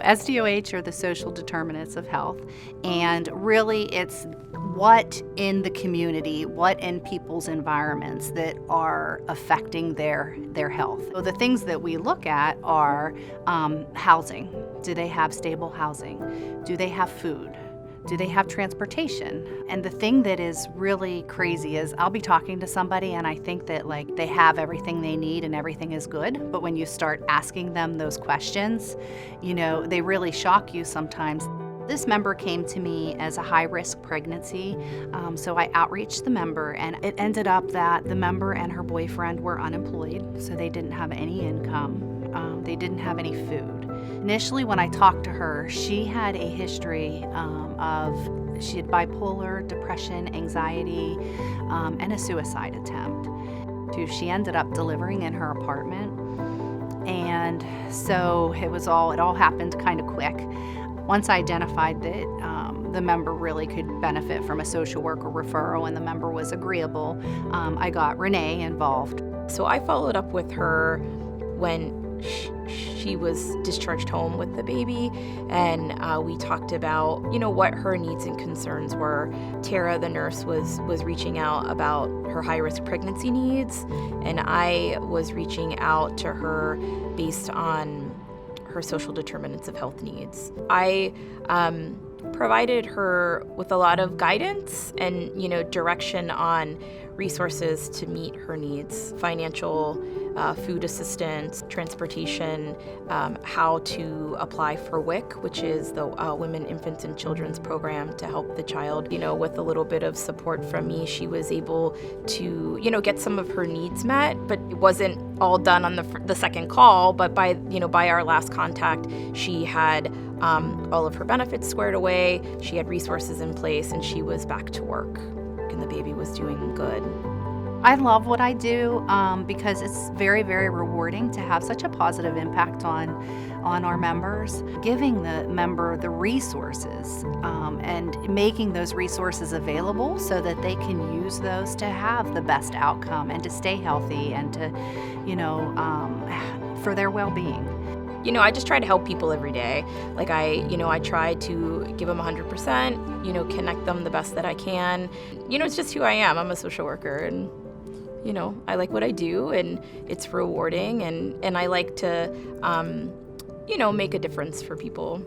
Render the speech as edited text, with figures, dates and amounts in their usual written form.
SDOH are the social determinants of health, and really it's what in the community, what in people's environments that are affecting their health. So the things that we look at are housing. Do they have stable housing? Do they have food? Do they have transportation? And the thing that is really crazy is I'll be talking to somebody and I think that like they have everything they need and everything is good. But when you start asking them those questions, you know, they really shock you sometimes. This member came to me as a high-risk pregnancy, so I outreached the member, and it ended up that the member and her boyfriend were unemployed, so they didn't have any income. They didn't have any food. Initially, when I talked to her, she had a history she had bipolar, depression, anxiety, and a suicide attempt. She ended up delivering in her apartment, and so it all happened kind of quick. Once I identified that the member really could benefit from a social worker referral and the member was agreeable, I got Renee involved. So I followed up with her when she was discharged home with the baby, and we talked about, you know, what her needs and concerns were. Tara, the nurse, was reaching out about her high-risk pregnancy needs, and I was reaching out to her based on her social determinants of health needs. I provided her with a lot of guidance and, you know, direction on resources to meet her needs: financial, food assistance, transportation, how to apply for WIC, which is the Women, Infants, and Children's Program, to help the child. You know, with a little bit of support from me, she was able to, you know, get some of her needs met, but it wasn't all done on the second call. But by our last contact, she had all of her benefits squared away, she had resources in place, and she was back to work, and the baby was doing good. I love what I do because it's very, very rewarding to have such a positive impact on our members. Giving the member the resources and making those resources available so that they can use those to have the best outcome and to stay healthy and to, you know, for their well-being. You know, I just try to help people every day. Like I try to give them 100%, you know, connect them the best that I can. You know, it's just who I am. I'm a social worker, and, you know, I like what I do, and it's rewarding, and I like to, you know, make a difference for people.